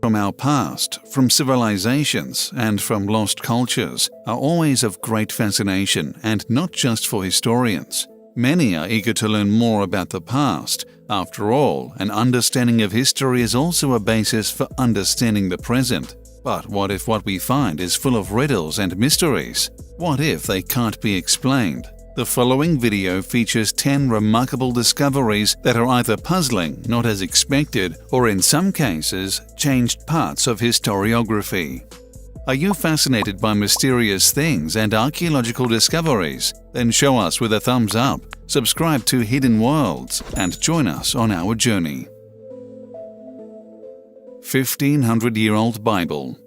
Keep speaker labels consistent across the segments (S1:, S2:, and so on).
S1: from our past, from civilizations, and from lost cultures are always of great fascination, and not just for historians. Many are eager to learn more about the past. After all, an understanding of history is also a basis for understanding the present. But what if what we find is full of riddles and mysteries? What if they can't be explained? The following video features 10 remarkable discoveries that are either puzzling, not as expected, or in some cases, changed parts of historiography. Are you fascinated by mysterious things and archaeological discoveries? Then show us with a thumbs up, subscribe to Hidden Worlds, and join us on our journey. 1500-year-old Bible.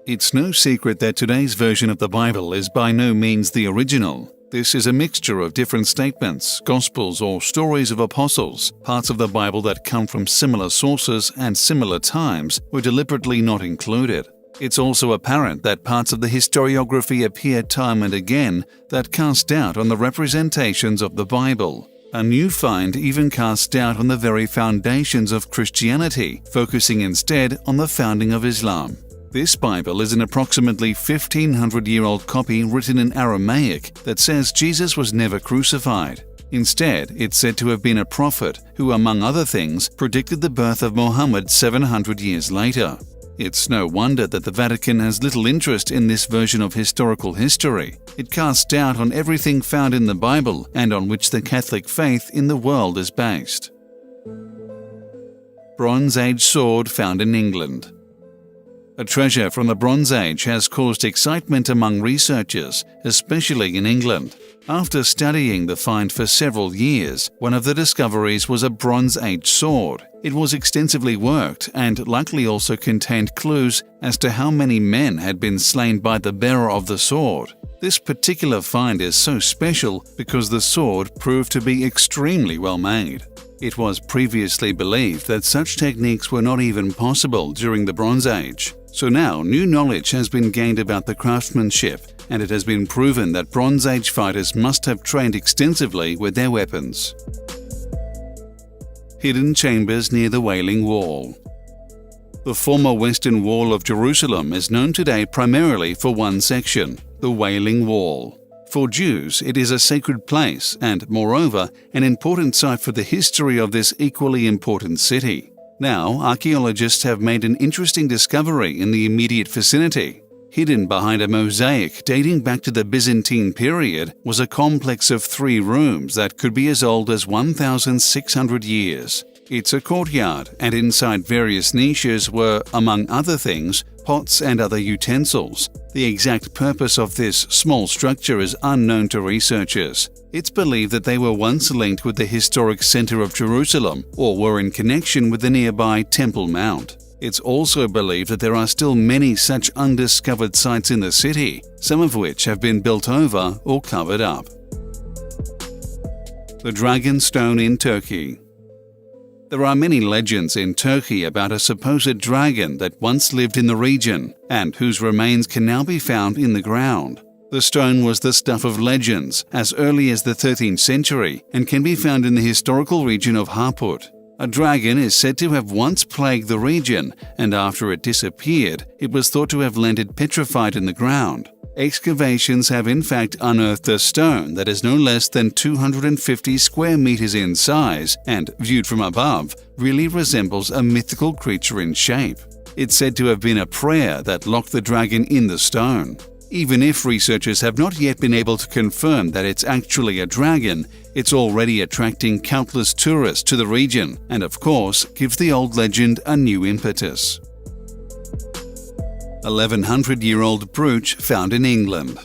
S1: It's no secret that today's version of the Bible is by no means the original. This is a mixture of different statements, gospels, or stories of apostles. Parts of the Bible that come from similar sources and similar times were deliberately not included. It's also apparent that parts of the historiography appear time and again that cast doubt on the representations of the Bible. A new find even casts doubt on the very foundations of Christianity, focusing instead on the founding of Islam. This Bible is an approximately 1500-year-old copy written in Aramaic that says Jesus was never crucified. Instead, it's said to have been a prophet who, among other things, predicted the birth of Muhammad 700 years later. It's no wonder that the Vatican has little interest in this version of historical history. It casts doubt on everything found in the Bible and on which the Catholic faith in the world is based. Bronze Age sword found in England. A treasure from the Bronze Age has caused excitement among researchers, especially in England. After studying the find for several years, one of the discoveries was a Bronze Age sword. It was extensively worked and likely also contained clues as to how many men had been slain by the bearer of the sword. This particular find is so special because the sword proved to be extremely well made. It was previously believed that such techniques were not even possible during the Bronze Age. So now new knowledge has been gained about the craftsmanship, and it has been proven that Bronze Age fighters must have trained extensively with their weapons. Hidden chambers near the Wailing Wall. The former Western Wall of Jerusalem is known today primarily for one section, the Wailing Wall. For Jews, it is a sacred place and, moreover, an important site for the history of this equally important city. Now, archaeologists have made an interesting discovery in the immediate vicinity. Hidden behind a mosaic dating back to the Byzantine period was a complex of 3 rooms that could be as old as 1,600 years. It's a courtyard, and inside various niches were, among other things, pots and other utensils. The exact purpose of this small structure is unknown to researchers. It's believed that they were once linked with the historic center of Jerusalem or were in connection with the nearby Temple Mount. It's also believed that there are still many such undiscovered sites in the city, some of which have been built over or covered up. The Dragon Stone in Turkey. There are many legends in Turkey about a supposed dragon that once lived in the region and whose remains can now be found in the ground. The stone was the stuff of legends as early as the 13th century and can be found in the historical region of Harput. A dragon is said to have once plagued the region, and after it disappeared, it was thought to have landed petrified in the ground. Excavations have in fact unearthed a stone that is no less than 250 square meters in size and, viewed from above, really resembles a mythical creature in shape. It's said to have been a prayer that locked the dragon in the stone. Even if researchers have not yet been able to confirm that it's actually a dragon, it's already attracting countless tourists to the region and, of course, gives the old legend a new impetus. 1100-year-old brooch found in England.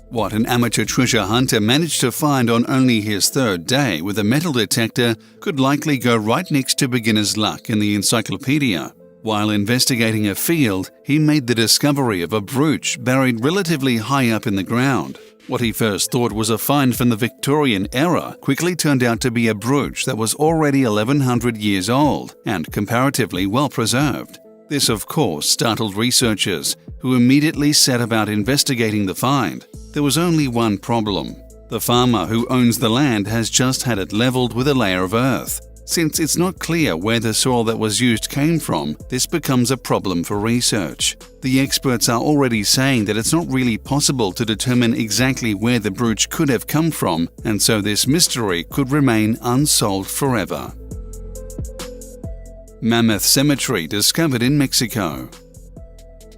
S1: What an amateur treasure hunter managed to find on only his 3rd day with a metal detector could likely go right next to beginner's luck in the encyclopedia. While investigating a field, he made the discovery of a brooch buried relatively high up in the ground. What he first thought was a find from the Victorian era quickly turned out to be a brooch that was already 1100 years old and comparatively well preserved. This, of course, startled researchers, who immediately set about investigating the find. There was only one problem. The farmer who owns the land has just had it leveled with a layer of earth. Since it's not clear where the soil that was used came from, this becomes a problem for research. The experts are already saying that it's not really possible to determine exactly where the brooch could have come from, and so this mystery could remain unsolved forever. Mammoth Cemetery discovered in Mexico.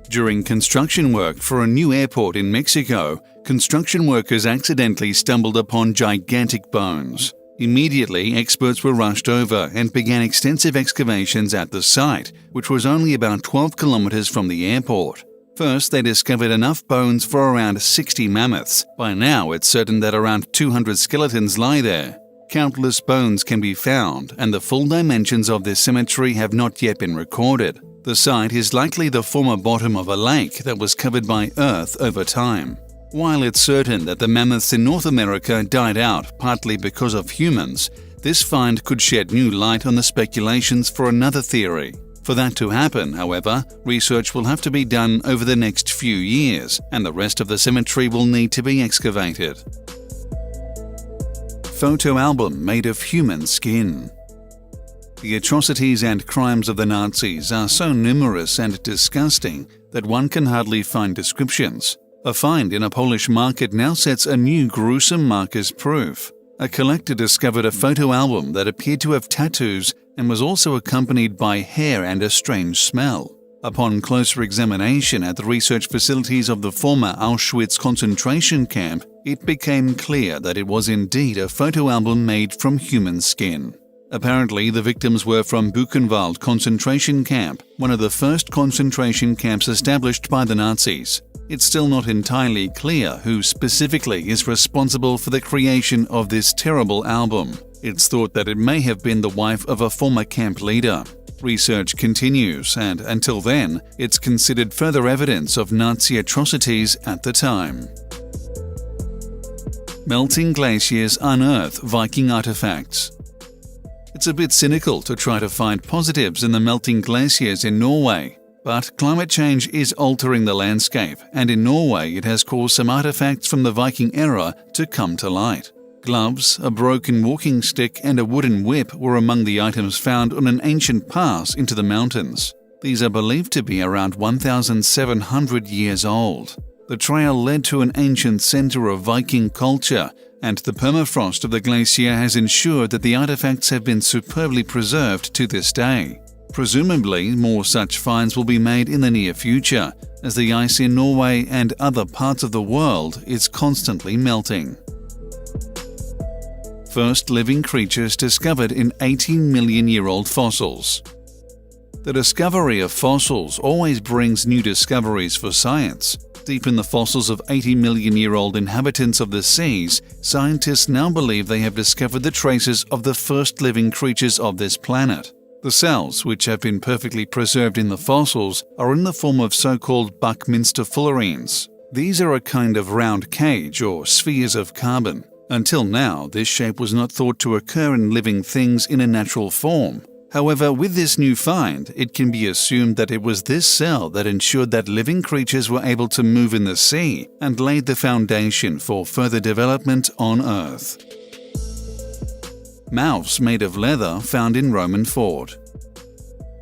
S1: During construction work for a new airport in Mexico, construction workers accidentally stumbled upon gigantic bones. Immediately, experts were rushed over and began extensive excavations at the site, which was only about 12 kilometers from the airport. First, they discovered enough bones for around 60 mammoths. By now, it's certain that around 200 skeletons lie there. Countless bones can be found, and the full dimensions of this cemetery have not yet been recorded. The site is likely the former bottom of a lake that was covered by earth over time. While it's certain that the mammoths in North America died out partly because of humans, this find could shed new light on the speculations for another theory. For that to happen, however, research will have to be done over the next few years, and the rest of the cemetery will need to be excavated. Photo album made of human skin. The atrocities and crimes of the Nazis are so numerous and disgusting that one can hardly find descriptions. A find in a Polish market now sets a new gruesome mark as proof. A collector discovered a photo album that appeared to have tattoos and was also accompanied by hair and a strange smell. Upon closer examination at the research facilities of the former Auschwitz concentration camp, it became clear that it was indeed a photo album made from human skin. Apparently, the victims were from Buchenwald concentration camp, one of the first concentration camps established by the Nazis. It's still not entirely clear who specifically is responsible for the creation of this terrible album. It's thought that it may have been the wife of a former camp leader. Research continues, and until then, it's considered further evidence of Nazi atrocities at the time. Melting glaciers unearth Viking artifacts. It's a bit cynical to try to find positives in the melting glaciers in Norway. But climate change is altering the landscape, and in Norway it has caused some artifacts from the Viking era to come to light. Gloves, a broken walking stick, and a wooden whip were among the items found on an ancient pass into the mountains. These are believed to be around 1,700 years old. The trail led to an ancient center of Viking culture, and the permafrost of the glacier has ensured that the artifacts have been superbly preserved to this day. Presumably, more such finds will be made in the near future, as the ice in Norway and other parts of the world is constantly melting. First living creatures discovered in 18-million-year-old fossils. The discovery of fossils always brings new discoveries for science. Deep in the fossils of 80-million-year-old inhabitants of the seas, scientists now believe they have discovered the traces of the first living creatures of this planet. The cells, which have been perfectly preserved in the fossils, are in the form of so-called Buckminster fullerenes. These are a kind of round cage or spheres of carbon. Until now, this shape was not thought to occur in living things in a natural form. However, with this new find, it can be assumed that it was this cell that ensured that living creatures were able to move in the sea and laid the foundation for further development on Earth. Mouths made of leather found in Roman fort.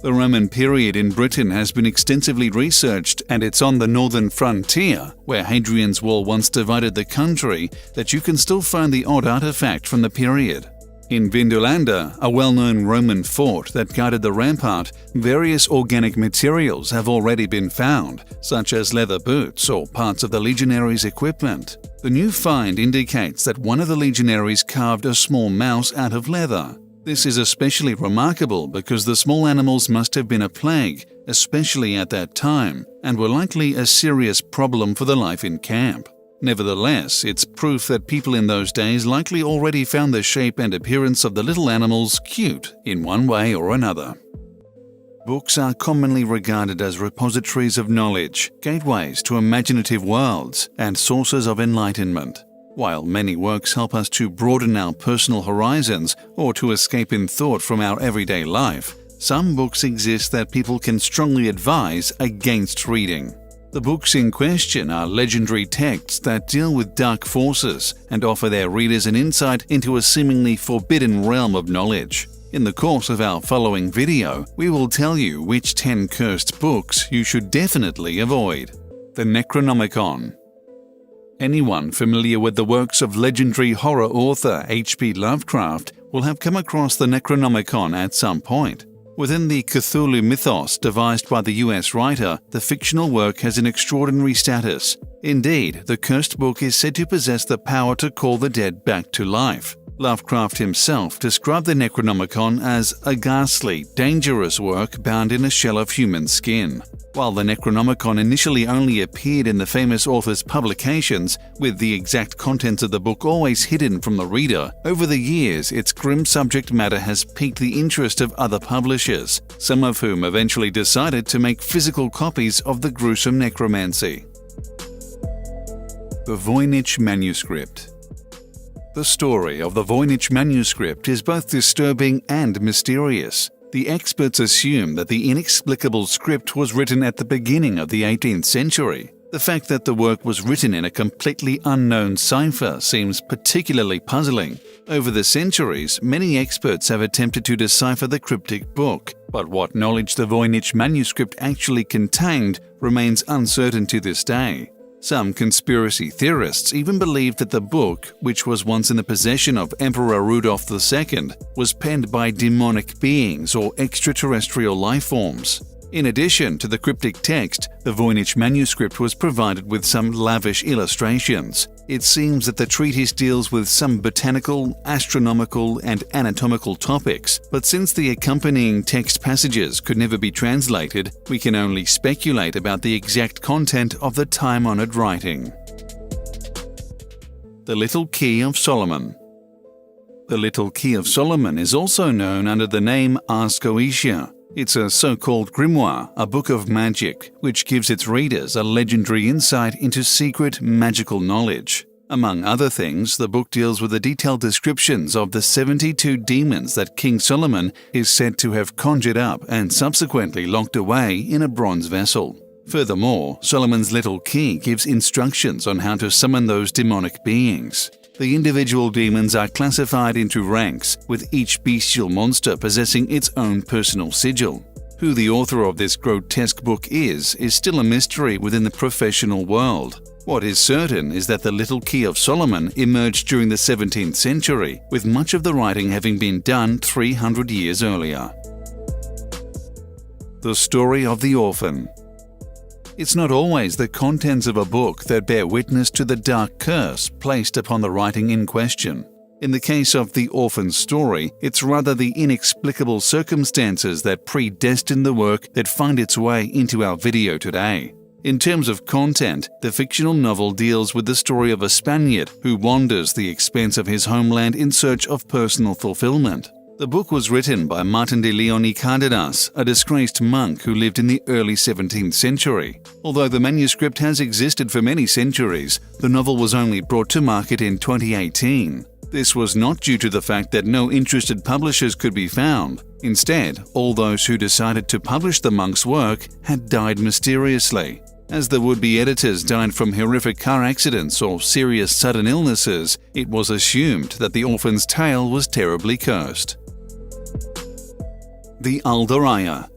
S1: The Roman period in Britain has been extensively researched, and it's on the northern frontier, where Hadrian's Wall once divided the country, that you can still find the odd artifact from the period. In Vindolanda, a well-known Roman fort that guarded the rampart, various organic materials have already been found, such as leather boots or parts of the legionaries' equipment. The new find indicates that one of the legionaries carved a small mouse out of leather. This is especially remarkable because the small animals must have been a plague, especially at that time, and were likely a serious problem for the life in camp. Nevertheless, it's proof that people in those days likely already found the shape and appearance of the little animals cute in one way or another. Books are commonly regarded as repositories of knowledge, gateways to imaginative worlds, and sources of enlightenment. While many works help us to broaden our personal horizons or to escape in thought from our everyday life, some books exist that people can strongly advise against reading. The books in question are legendary texts that deal with dark forces and offer their readers an insight into a seemingly forbidden realm of knowledge. In the course of our following video, we will tell you which 10 cursed books you should definitely avoid. The Necronomicon. Anyone familiar with the works of legendary horror author H.P. Lovecraft will have come across the Necronomicon at some point. Within the Cthulhu mythos devised by the US writer, the fictional work has an extraordinary status. Indeed, the cursed book is said to possess the power to call the dead back to life. Lovecraft himself described the Necronomicon as a ghastly, dangerous work bound in a shell of human skin. While the Necronomicon initially only appeared in the famous author's publications, with the exact contents of the book always hidden from the reader, over the years its grim subject matter has piqued the interest of other publishers, some of whom eventually decided to make physical copies of the gruesome necromancy. The Voynich Manuscript. The story of the Voynich manuscript is both disturbing and mysterious. The experts assume that the inexplicable script was written at the beginning of the 18th century. The fact that the work was written in a completely unknown cipher seems particularly puzzling. Over the centuries, many experts have attempted to decipher the cryptic book, but what knowledge the Voynich manuscript actually contained remains uncertain to this day. Some conspiracy theorists even believe that the book, which was once in the possession of Emperor Rudolf II, was penned by demonic beings or extraterrestrial life forms. In addition to the cryptic text, the Voynich manuscript was provided with some lavish illustrations. It seems that the treatise deals with some botanical, astronomical, and anatomical topics, but since the accompanying text passages could never be translated, we can only speculate about the exact content of the time-honored writing. The Little Key of Solomon. The Little Key of Solomon is also known under the name Ars Goetia. It's a so-called grimoire, a book of magic, which gives its readers a legendary insight into secret magical knowledge. Among other things, the book deals with the detailed descriptions of the 72 demons that King Solomon is said to have conjured up and subsequently locked away in a bronze vessel. Furthermore, Solomon's Little Key gives instructions on how to summon those demonic beings. The individual demons are classified into ranks, with each bestial monster possessing its own personal sigil. Who the author of this grotesque book is still a mystery within the professional world. What is certain is that the Little Key of Solomon emerged during the 17th century, with much of the writing having been done 300 years earlier. The Story of the Orphan. It's not always the contents of a book that bear witness to the dark curse placed upon the writing in question. In the case of the orphan story, it's rather the inexplicable circumstances that predestine the work that find its way into our video today. In terms of content, the fictional novel deals with the story of a Spaniard who wanders the expanse of his homeland in search of personal fulfillment. The book was written by Martin de Leon y Cárdenas, a disgraced monk who lived in the early 17th century. Although the manuscript has existed for many centuries, the novel was only brought to market in 2018. This was not due to the fact that no interested publishers could be found. Instead, all those who decided to publish the monk's work had died mysteriously. As the would-be editors died from horrific car accidents or serious sudden illnesses, it was assumed that the orphan's tale was terribly cursed. The Aldaraya.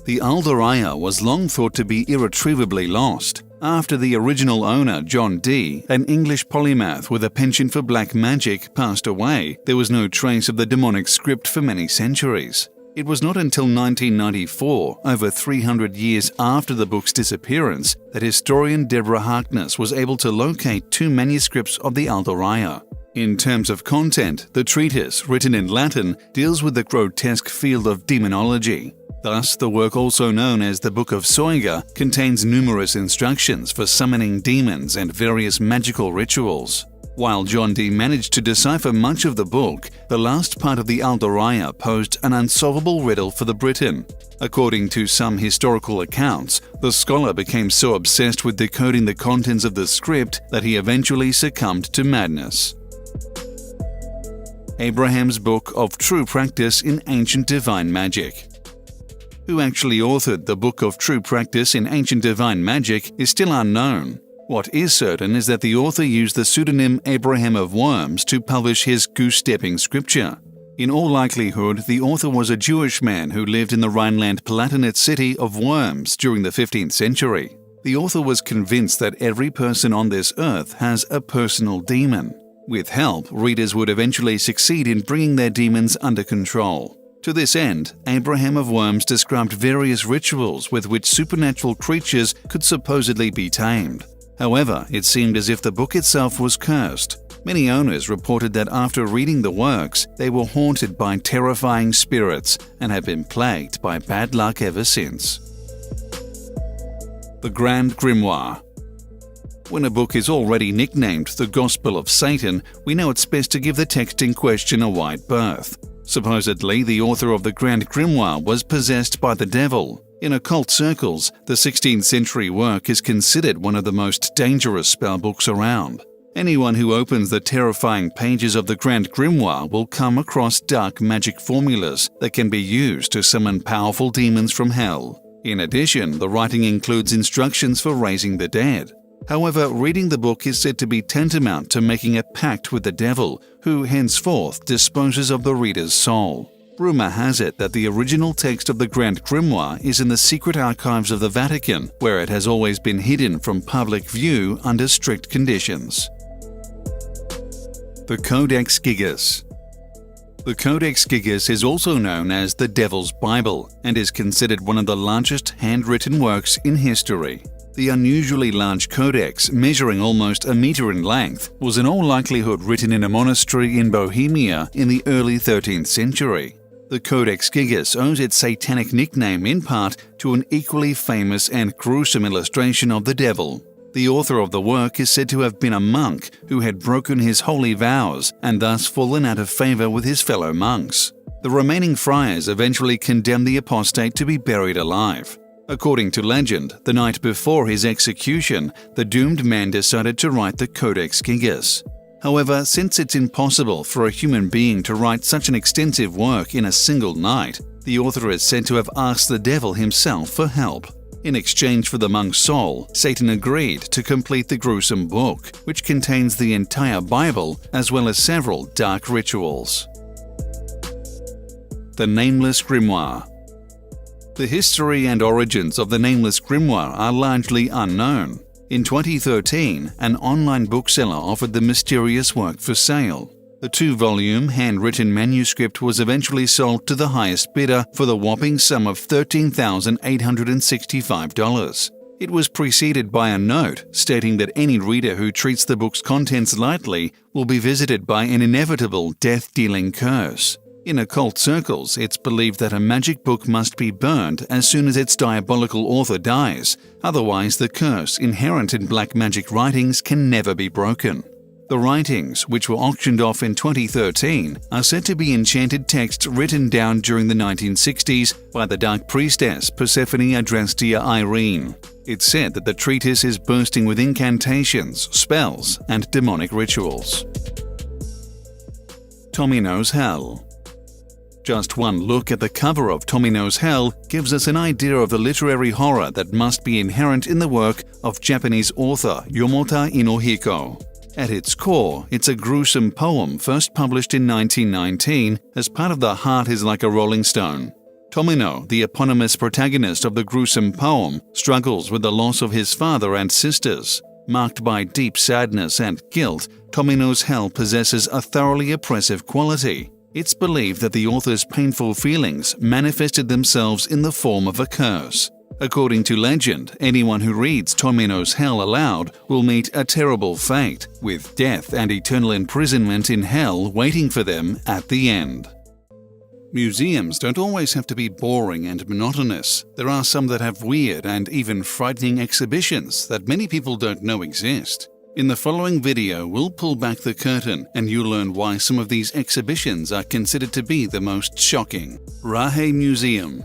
S1: The Aldaraya was long thought to be irretrievably lost. After the original owner, John Dee, an English polymath with a penchant for black magic, passed away, there was no trace of the demonic script for many centuries. It was not until 1994, over 300 years after the book's disappearance, that historian Deborah Harkness was able to locate 2 manuscripts of the Aldaraya. In terms of content, the treatise, written in Latin, deals with the grotesque field of demonology. Thus, the work, also known as the Book of Soiga, contains numerous instructions for summoning demons and various magical rituals. While John Dee managed to decipher much of the book, the last part of the Aldaraya posed an unsolvable riddle for the Briton. According to some historical accounts, the scholar became so obsessed with decoding the contents of the script that he eventually succumbed to madness. Abraham's Book of True Practice in Ancient Divine Magic. Who actually authored the Book of True Practice in Ancient Divine Magic is still unknown. What is certain is that the author used the pseudonym Abraham of Worms to publish his goose-stepping scripture. In all likelihood, the author was a Jewish man who lived in the Rhineland-Palatinate city of Worms during the 15th century. The author was convinced that every person on this earth has a personal demon. With help, readers would eventually succeed in bringing their demons under control. To this end, Abraham of Worms described various rituals with which supernatural creatures could supposedly be tamed. However, it seemed as if the book itself was cursed. Many owners reported that after reading the works, they were haunted by terrifying spirits and have been plagued by bad luck ever since. The Grand Grimoire. When a book is already nicknamed the Gospel of Satan, we know it's best to give the text in question a wide berth. Supposedly, the author of the Grand Grimoire was possessed by the devil. In occult circles, the 16th century work is considered one of the most dangerous spell books around. Anyone who opens the terrifying pages of the Grand Grimoire will come across dark magic formulas that can be used to summon powerful demons from hell. In addition, the writing includes instructions for raising the dead. However, reading the book is said to be tantamount to making a pact with the devil, who henceforth disposes of the reader's soul. Rumor has it that the original text of the Grand Grimoire is in the secret archives of the Vatican, where it has always been hidden from public view under strict conditions. The Codex Gigas. The Codex Gigas is also known as the Devil's Bible and is considered one of the largest handwritten works in history. The unusually large codex, measuring almost a meter in length, was in all likelihood written in a monastery in Bohemia in the early 13th century. The Codex Gigas owes its satanic nickname in part to an equally famous and gruesome illustration of the devil. The author of the work is said to have been a monk who had broken his holy vows and thus fallen out of favor with his fellow monks. The remaining friars eventually condemned the apostate to be buried alive. According to legend, the night before his execution, the doomed man decided to write the Codex Gigas. However, since it's impossible for a human being to write such an extensive work in a single night, the author is said to have asked the devil himself for help. In exchange for the monk's soul, Satan agreed to complete the gruesome book, which contains the entire Bible as well as several dark rituals. The Nameless Grimoire. The history and origins of the Nameless Grimoire are largely unknown. In 2013, an online bookseller offered the mysterious work for sale. The 2-volume handwritten manuscript was eventually sold to the highest bidder for the whopping sum of $13,865. It was preceded by a note stating that any reader who treats the book's contents lightly will be visited by an inevitable death-dealing curse. In occult circles, it's believed that a magic book must be burned as soon as its diabolical author dies, otherwise the curse inherent in black magic writings can never be broken. The writings, which were auctioned off in 2013, are said to be enchanted texts written down during the 1960s by the dark priestess Persephone Adrastia Irene. It's said that the treatise is bursting with incantations, spells, and demonic rituals. Tommy Knows Hell. Just one look at the cover of Tommy Knows Hell gives us an idea of the literary horror that must be inherent in the work of Japanese author Yomota Inohiko. At its core, it's a gruesome poem first published in 1919 as part of The Heart is Like a Rolling Stone. Tomino, the eponymous protagonist of the gruesome poem, struggles with the loss of his father and sisters. Marked by deep sadness and guilt, Tommy Knows Hell possesses a thoroughly oppressive quality. It's believed that the author's painful feelings manifested themselves in the form of a curse. According to legend, anyone who reads Tommy Knows Hell aloud will meet a terrible fate, with death and eternal imprisonment in hell waiting for them at the end. Museums don't always have to be boring and monotonous. There are some that have weird and even frightening exhibitions that many people don't know exist. In the following video, we'll pull back the curtain and you'll learn why some of these exhibitions are considered to be the most shocking. Rahe Museum.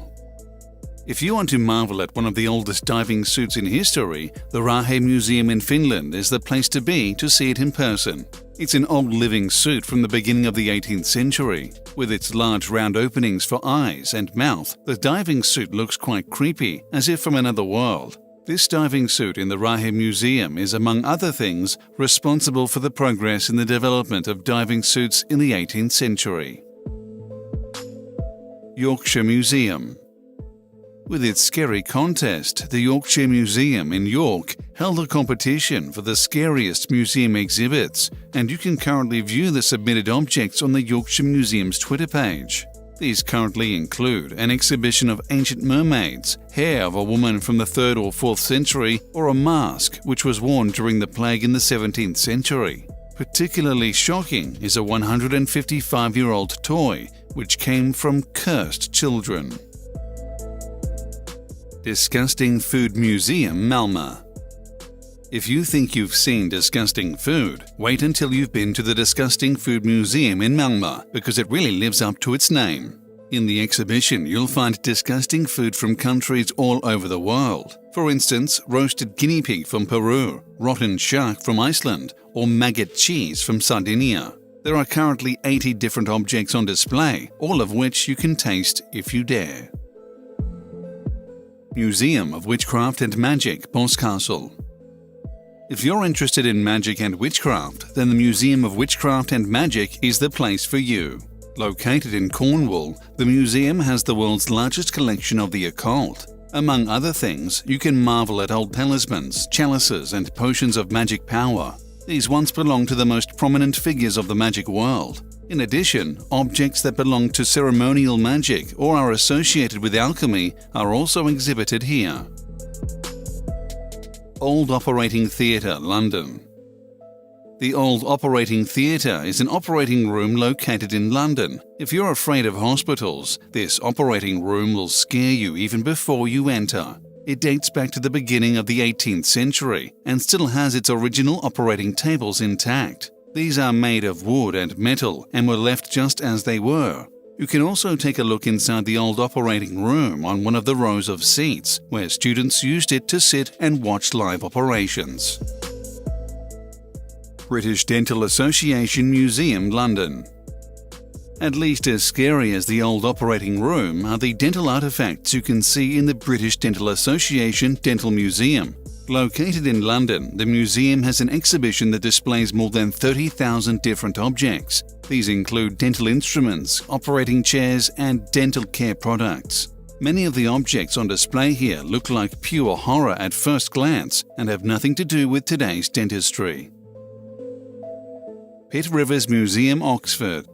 S1: If you want to marvel at one of the oldest diving suits in history, the Rahe Museum in Finland is the place to be to see it in person. It's an old living suit from the beginning of the 18th century. With its large round openings for eyes and mouth, the diving suit looks quite creepy, as if from another world. This diving suit in the Rahe Museum is, among other things, responsible for the progress in the development of diving suits in the 18th century. Yorkshire Museum. With its scary contest, the Yorkshire Museum in York held a competition for the scariest museum exhibits, and you can currently view the submitted objects on the Yorkshire Museum's Twitter page. These currently include an exhibition of ancient mermaids, hair of a woman from the 3rd or 4th century, or a mask which was worn during the plague in the 17th century. Particularly shocking is a 155-year-old toy which came from cursed children. Disgusting Food Museum, Malmö. If you think you've seen disgusting food, wait until you've been to the Disgusting Food Museum in Malmö, because it really lives up to its name. In the exhibition, you'll find disgusting food from countries all over the world. For instance, roasted guinea pig from Peru, rotten shark from Iceland, or maggot cheese from Sardinia. There are currently 80 different objects on display, all of which you can taste if you dare. Museum of Witchcraft and Magic, Boscastle. If you're interested in magic and witchcraft, then the Museum of Witchcraft and Magic is the place for you. Located in Cornwall, the museum has the world's largest collection of the occult. Among other things, you can marvel at old talismans, chalices, and potions of magic power. These once belonged to the most prominent figures of the magic world. In addition, objects that belong to ceremonial magic or are associated with alchemy are also exhibited here. Old Operating Theatre, London. The Old Operating Theatre is an operating room located in London. If you're afraid of hospitals, this operating room will scare you even before you enter. It dates back to the beginning of the 18th century and still has its original operating tables intact. These are made of wood and metal and were left just as they were. You can also take a look inside the old operating room on one of the rows of seats, where students used it to sit and watch live operations. British Dental Association Museum, London. At least as scary as the old operating room are the dental artifacts you can see in the British Dental Association Dental Museum. Located in London, the museum has an exhibition that displays more than 30,000 different objects. These include dental instruments, operating chairs, and dental care products. Many of the objects on display here look like pure horror at first glance and have nothing to do with today's dentistry. Pitt Rivers Museum, Oxford.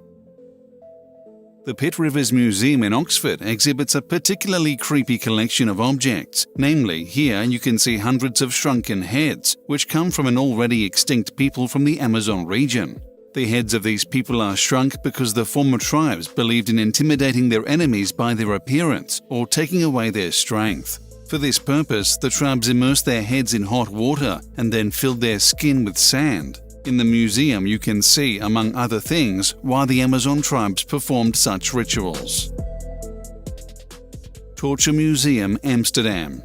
S1: The Pitt Rivers Museum in Oxford exhibits a particularly creepy collection of objects. Namely, here you can see hundreds of shrunken heads, which come from an already extinct people from the Amazon region. The heads of these people are shrunk because the former tribes believed in intimidating their enemies by their appearance or taking away their strength. For this purpose, the tribes immersed their heads in hot water and then filled their skin with sand. In the museum, you can see, among other things, why the Amazon tribes performed such rituals. Torture Museum, Amsterdam.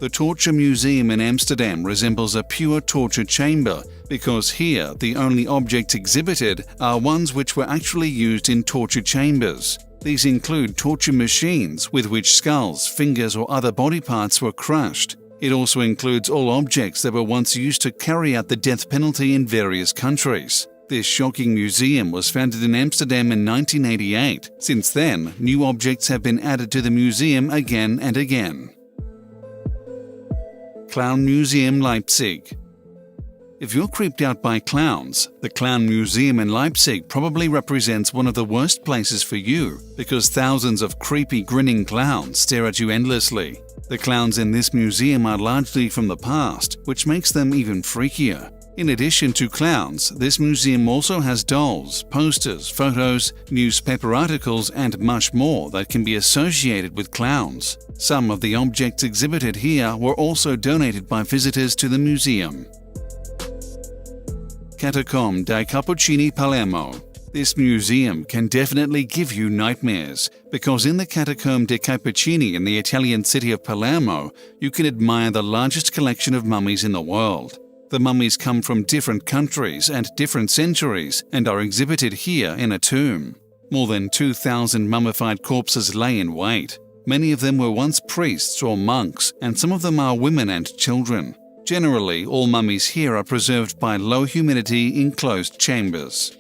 S1: The Torture Museum in Amsterdam resembles a pure torture chamber because here the only objects exhibited are ones which were actually used in torture chambers. These include torture machines with which skulls, fingers, or other body parts were crushed. It also includes all objects that were once used to carry out the death penalty in various countries. This shocking museum was founded in Amsterdam in 1988. Since then, new objects have been added to the museum again and again. Clown Museum, Leipzig. If you're creeped out by clowns, the Clown Museum in Leipzig probably represents one of the worst places for you because thousands of creepy, grinning clowns stare at you endlessly. The clowns in this museum are largely from the past, which makes them even freakier. In addition to clowns, this museum also has dolls, posters, photos, newspaper articles, and much more that can be associated with clowns. Some of the objects exhibited here were also donated by visitors to the museum. Catacombe dei Cappuccini, Palermo. This museum can definitely give you nightmares, because in the Catacombe dei Cappuccini in the Italian city of Palermo, you can admire the largest collection of mummies in the world. The mummies come from different countries and different centuries and are exhibited here in a tomb. More than 2,000 mummified corpses lay in wait. Many of them were once priests or monks, and some of them are women and children. Generally, all mummies here are preserved by low humidity enclosed chambers.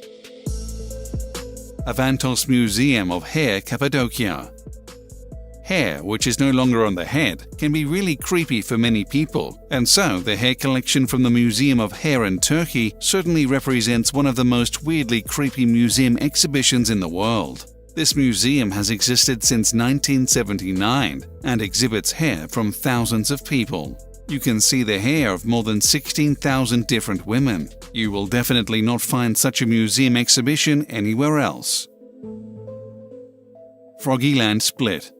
S1: Avantos Museum of Hair, Cappadocia. Hair, which is no longer on the head, can be really creepy for many people, and so the hair collection from the Museum of Hair in Turkey certainly represents one of the most weirdly creepy museum exhibitions in the world. This museum has existed since 1979 and exhibits hair from thousands of people. You can see the hair of more than 16,000 different women. You will definitely not find such a museum exhibition anywhere else. Froggyland Split.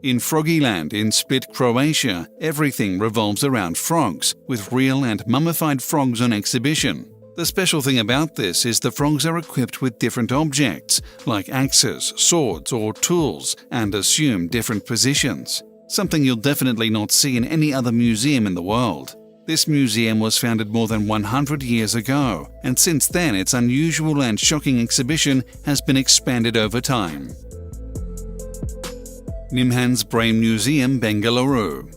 S1: In Froggyland in Split, Croatia, everything revolves around frogs, with real and mummified frogs on exhibition. The special thing about this is the frogs are equipped with different objects, like axes, swords, or tools, and assume different positions. Something you'll definitely not see in any other museum in the world. This museum was founded more than 100 years ago, and since then its unusual and shocking exhibition has been expanded over time. Nimhans Brain Museum, Bengaluru.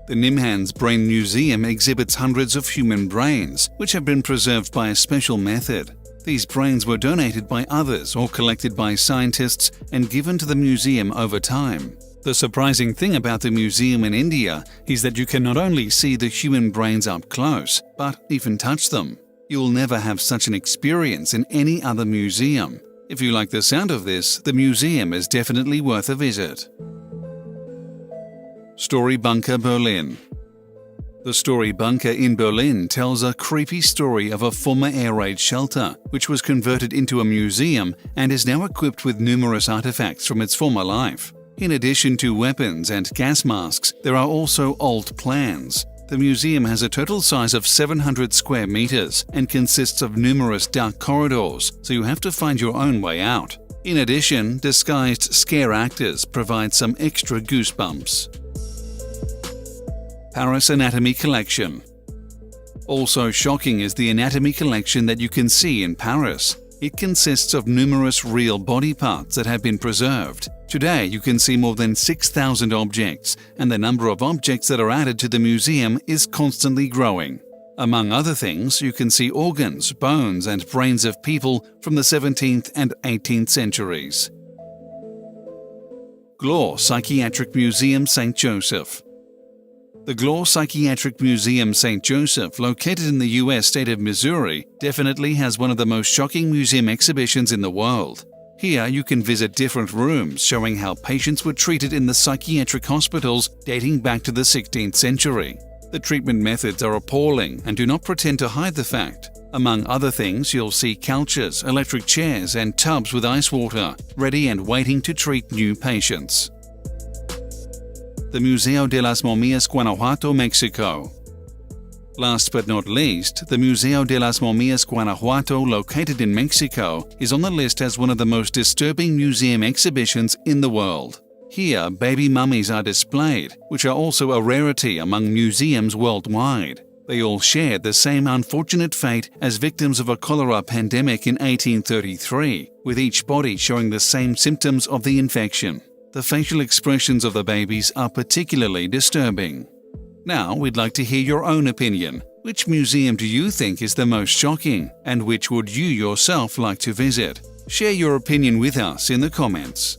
S1: The Nimhans Brain Museum exhibits hundreds of human brains, which have been preserved by a special method. These brains were donated by others or collected by scientists and given to the museum over time. The surprising thing about the museum in India is that you can not only see the human brains up close, but even touch them. You will never have such an experience in any other museum. If you like the sound of this, the museum is definitely worth a visit. Story Bunker, Berlin. The Story Bunker in Berlin tells a creepy story of a former air raid shelter, which was converted into a museum and is now equipped with numerous artifacts from its former life. In addition to weapons and gas masks, there are also old plans. The museum has a total size of 700 square meters and consists of numerous dark corridors, so you have to find your own way out. In addition, disguised scare actors provide some extra goosebumps. Paris Anatomy Collection. Also shocking is the anatomy collection that you can see in Paris. It consists of numerous real body parts that have been preserved. Today, you can see more than 6,000 objects, and the number of objects that are added to the museum is constantly growing. Among other things, you can see organs, bones, and brains of people from the 17th and 18th centuries. Glor Psychiatric Museum, St. Joseph. The Glor Psychiatric Museum, St. Joseph, located in the U.S. state of Missouri, definitely has one of the most shocking museum exhibitions in the world. Here, you can visit different rooms showing how patients were treated in the psychiatric hospitals dating back to the 16th century. The treatment methods are appalling and do not pretend to hide the fact. Among other things, you'll see couches, electric chairs, and tubs with ice water, ready and waiting to treat new patients. The Museo de las Momias, Guanajuato, Mexico. Last but not least, the Museo de las Momias, Guanajuato, located in Mexico, is on the list as one of the most disturbing museum exhibitions in the world. Here, baby mummies are displayed, which are also a rarity among museums worldwide. They all shared the same unfortunate fate as victims of a cholera pandemic in 1833, with each body showing the same symptoms of the infection. The facial expressions of the babies are particularly disturbing. Now, we'd like to hear your own opinion. Which museum do you think is the most shocking, and which would you yourself like to visit? Share your opinion with us in the comments.